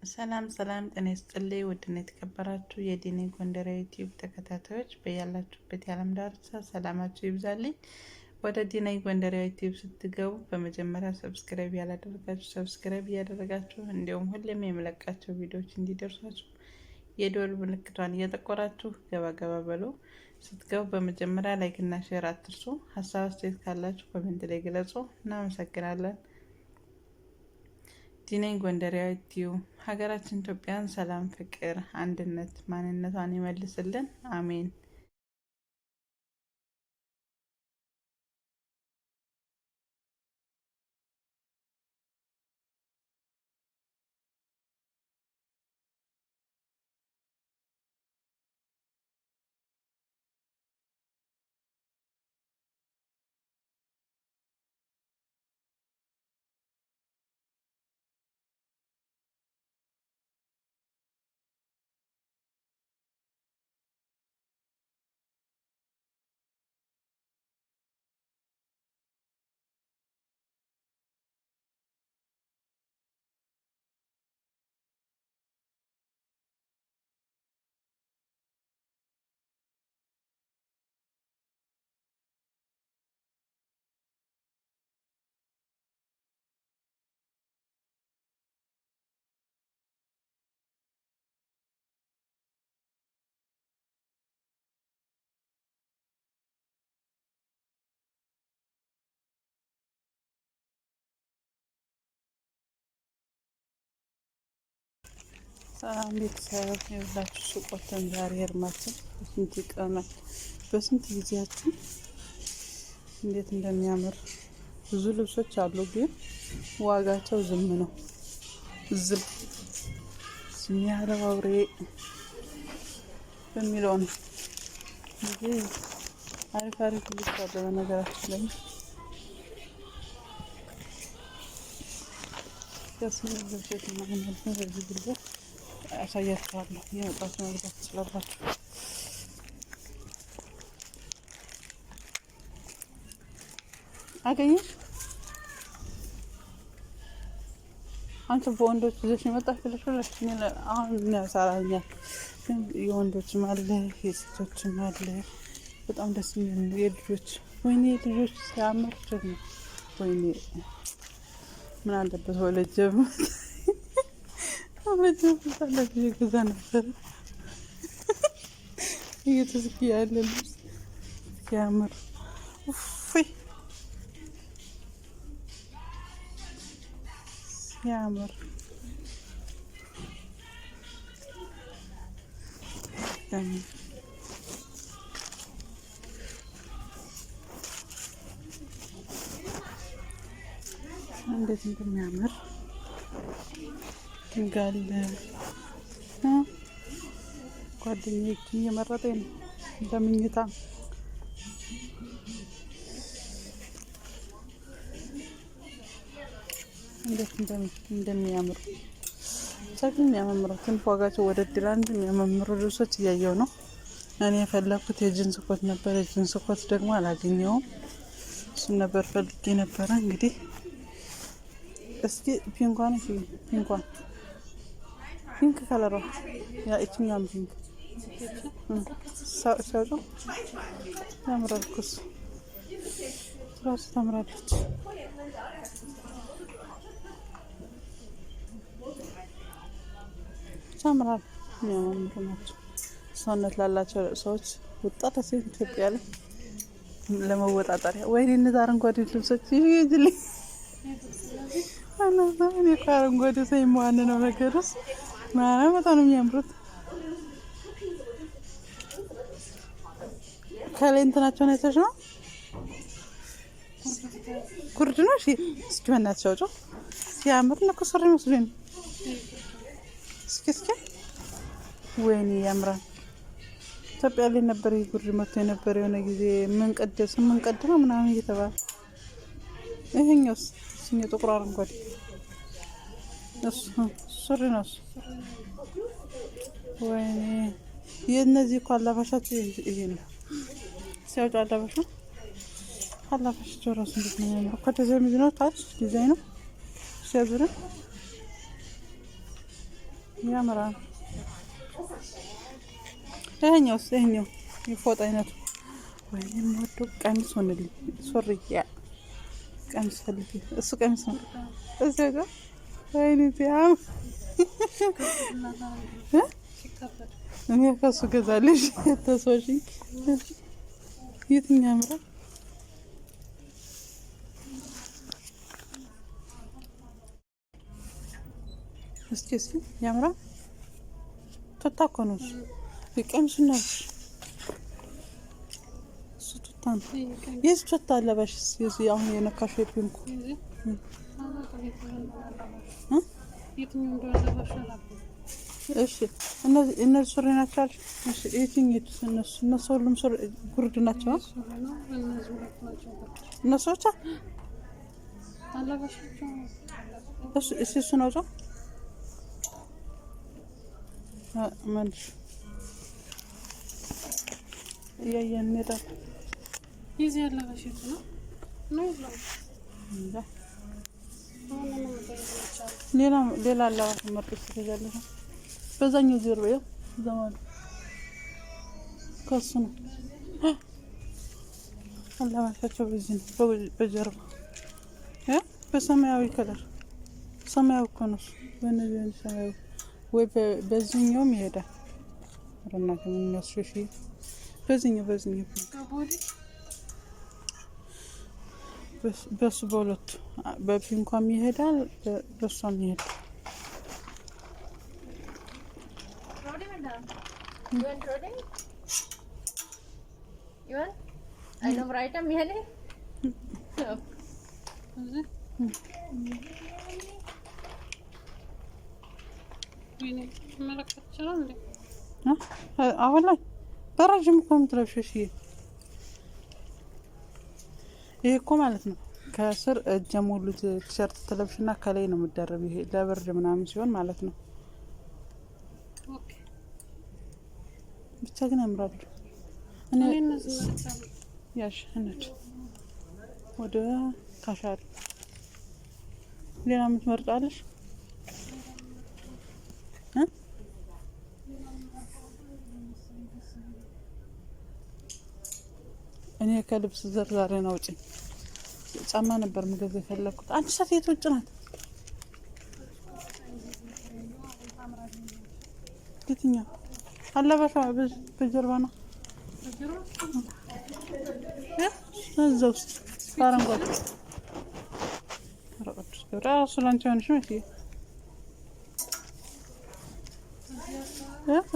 ሰላም ሰላም ጤና ይስጥልኝ ውድና የተከበራችሁ የዲኒ ጎንደር ዩቲዩብ ተከታታዮች በያላችሁበት የዓለም ዳርቻ ሰላማችሁ ይብዛልኝ። ወደ ዲኒ ጎንደር ዩቲዩብ ስትገቡ በመጀመሪያ ሰብስክራይብ ያላደረጋችሁ ሰብስክራይብ እያደረጋችሁ እንዲሁም ሁሌም የምለቃቸው ቪዲዮዎች እንዲደርሷችሁ የደወል ምልክቷን እየጠቆራችሁ ገባ ገባ በሉ። ስትገቡ በመጀመሪያ ላይክ እና ሼር አትርሱ። ሀሳብ አስተያየት ካላችሁ ኮሜንት ላይ ግለጹ። እናመሰግናለን። ዲኒ ጎንደር ዩቲዩብ ሀገራችን ኢትዮጵያን ሰላም፣ ፍቅር፣ አንድነት ማንነቷን ይመልስልን። አሜን። ሰላም ቤተሰብ የሁላችሁ ሱቆችን ዛሬ እርማችን በስንት ይቀመጥ በስንት ጊዜያችሁ እንዴት እንደሚያምር ብዙ ልብሶች አሉ፣ ግን ዋጋቸው ዝም ነው። ዝም የሚያረባውሬ በሚለው ነው እንጂ አሪፍ አሪፍ ልብስ አለ። በነገራችን ላይ ከስሙ ልብሶች ማለት ነው። በዚህ ጉልበት አሳያችኋለሁ። የመጣችሁ መግዛት ትችላላችሁ። አገኘሽ አንተ በወንዶች ልጆች የመጣሽ ብለሽ አሁን ያሳራኛል። ግን የወንዶችም አለ የሴቶችም አለ። በጣም ደስ የሚል የልጆች ወይኔ ልጆች ሲያምር ደግሞ ወይኔ ምን አለበት ወለጀም አመጣለሁ ገዛ ነበር። እየተስኪ ያለ ልብስ ሲያምር ኡፍ ሲያምር እንዴት እንደሚያምር ጋል ጓደኞቼ እየመረጠኝ ነው እንደምኝታ እንዴት እንደሚያምሩ ሰግን የሚያማምሩ ትንሽ ዋጋቸው ወደ ድላንድ የሚያማምሩ ልብሶች እያየው ነው። እኔ የፈለኩት የጅንስ ኮት ነበር። የጅንስ ኮት ደግሞ አላገኘውም። እሱን ነበር ፈልጌ ነበረ። እንግዲህ እስኪ ፒንኳን ፒንክ ከለሯ ያ እቺኛም ፒንክ ሳውጫ ያምራል። ኩስ ትራስ ታምራለች። ታምራል። የሚያማምሩ ናቸው። ሰውነት ላላቸው ሰዎች ወጣት ሴት ኢትዮጵያ ላይ ለመወጣጣሪያ ወይኔ እነዛ አረንጓዴ ልብሶች ይይዝልኝ። እኔ እኮ አረንጓዴ ሰው የማዋንነው ነገርስ በጣም ነው የሚያምሩት። ከላይ እንትናቸውን አይተሽ ነው ጉርድ ነው። እሺ እስኪ በእናትሽ አውጪው። ሲያምር ነው እኮ ሱሪ መስሎኝ። እስኪ ወይኔ ያምራል። ኢትዮጵያ ላይ ነበር ይሄ ጉርድ መጥቶ የነበር የሆነ ጊዜ ምን ቀድ ነው ምናምን እየተባለ ይሄኛውስ እሱኛው ጥቁር አረንጓዴ እሱ ሱሪ ነው። ወይኔ የእነዚህ እኮ አላባሻቸው ይሄ ነው። ሲያውጡ አላባሻቸው ራሱ እንዴት ነው የሚያምረው። ከዲዛይኑ ነው ታች ዲዛይኑ ሲያዙር ያምራል። ይሄኛው የፎጣ አይነቱ ወይ የምወደው ቀሚስ ሆነልኝ። ሱሪ ያ ቀሚስ ፈልጌ እሱ ቀሚስ ነው። እዛ ጋር ወይኔ ቢያም እኔ ከሱ ገዛልሽ ተሶሺ የትኛው ያምራል? እስኪ ያምራል። ቱታ እኮ ነው እሱ ቀሚሱ ነው። እሱ ቱታ ነው። የዚህ ቱታ አለባሽ የዚህ አሁን የነካሽ የፒንኩ እሺ እነዚህ ሱሪ ናቸው። እሺ የትኞቹ እነሱ ሁሉም ሱሪ ጉርድ ናቸው። እነሱ ብቻ እሱ ነው ጫ መልሽ እያየን እንሄዳለን። ይሄ ያለበሽ ነው ሌላ አለባሽ መርጠሽ ትገዛለሽ። በዛኛው ዜሮ ያው ዘማን ከሱ ነው አለባሻቸው። በዚህ ነው በጀርባ በሰማያዊ ከለር ሰማያዊ እኮ ነው በነዚህ ሰማያዊ ወይ በዚህኛውም ይሄዳል። ረናት ምን ያስሽሽ በዚህኛው በሱ በሁለቱ በፒንኳም ይሄዳል በሷም ይሄዳል። I know right am here. አሁን ላይ በረዥም እኮ የምትለብሺው ይሄ እኮ ማለት ነው። ከስር እጀ ሙሉ ቲሸርት ትለብሽና ከላይ ነው የምትደርብ። ይሄ ለብርድ ምናምን ሲሆን ማለት ነው። ብቻ ግን ያምራሉ። እኔ ያሽ እንት ወደ ካሻሪ ሌላ የምትመርጫለሽ? እኔ ከልብስ ዘርዛሬ ነው ውጪ ጫማ ነበር ምግብ የፈለኩት። አንቺ ሰፊት ውጭ ናት። የትኛው አለባሻ በጀርባ ነው እዛ ውስጥ አረንጓዴ ራሱ ላንቺ ሆነሽ ነው።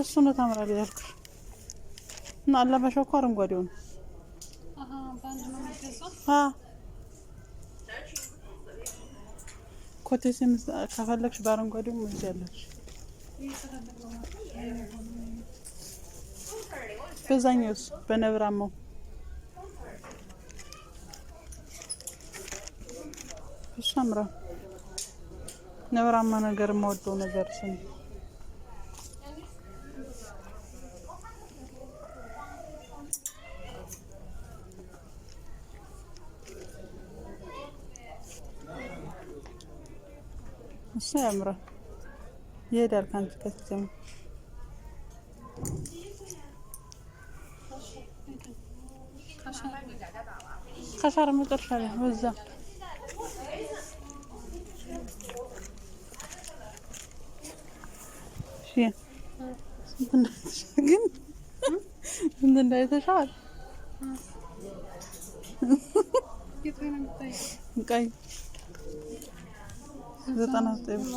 እሱ ነው ታምራለች ያልኩሽ እና አለባሻው እኮ አረንጓዴው ነው። ኮቴስም ከፈለግሽ በአረንጓዴው ሙዝ ያለሽ በዛኛውስ በነብራማው እሱ አምራ ነብራማ ነገር የምወደው ነገር ስም እሱ ያምራል። ይሄዳል ካንቺ ከተም ካሻር መጨረሻ ላይ ወዛ ግን እንደ እንዳይተሻል ቀይ 99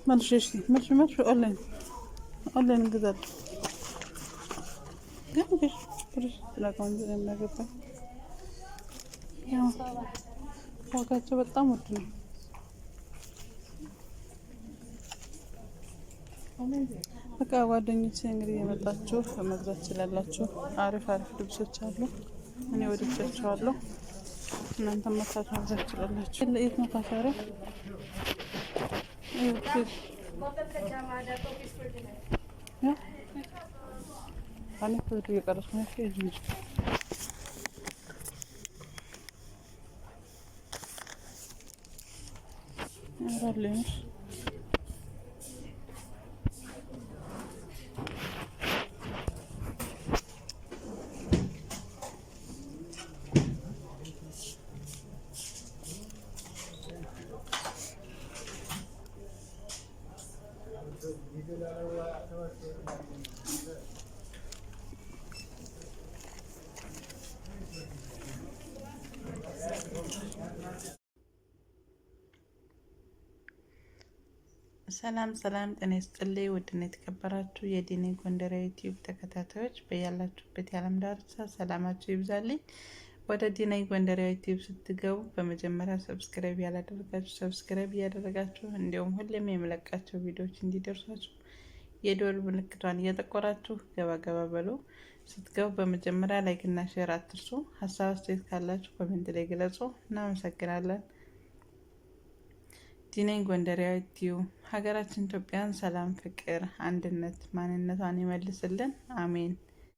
መልሽ ኦንላይን ግዛል ግን ብርሽ ስለቆንጆ የሚያገባ ዋጋቸው በጣም ውድ ነው። በቃ ጓደኞቼ እንግዲህ የመጣችሁ መግዛት ትችላላችሁ። አሪፍ ልብሶች አሉ። እኔ ወድጃቸዋለሁ። እናንተም መታችሁ መግዛት ትችላላችሁ። ለየት ነው ታሻሪ እኔ ፎቶ እየቀረጽኩ ነው። እዚህ ያራለኝ ሰላም ሰላም፣ ጤና ይስጥልኝ ውድና የተከበራችሁ የዲኔ ጎንደር ዩቲዩብ ተከታታዮች በያላችሁበት የዓለም ዳርቻ ሰላማችሁ ይብዛልኝ። ወደ ዲኔ ጎንደር ዩቲዩብ ስትገቡ በመጀመሪያ ሰብስክራይብ ያላደረጋችሁ ሰብስክራይብ እያደረጋችሁ እንዲሁም ሁሌም የምለቃቸው ቪዲዮዎች እንዲደርሷችሁ የደወል ምልክቷን እየጠቆራችሁ ገባ ገባ በሉ። ስትገቡ በመጀመሪያ ላይክ እና ሼር አትርሱ። ሀሳብ አስተያየት ካላችሁ ኮሜንት ላይ ግለጹ። እናመሰግናለን። ዲኔ ጎንደር ዩቲዩብ ሀገራችን ኢትዮጵያን ሰላም፣ ፍቅር፣ አንድነት ማንነቷን ይመልስልን። አሜን።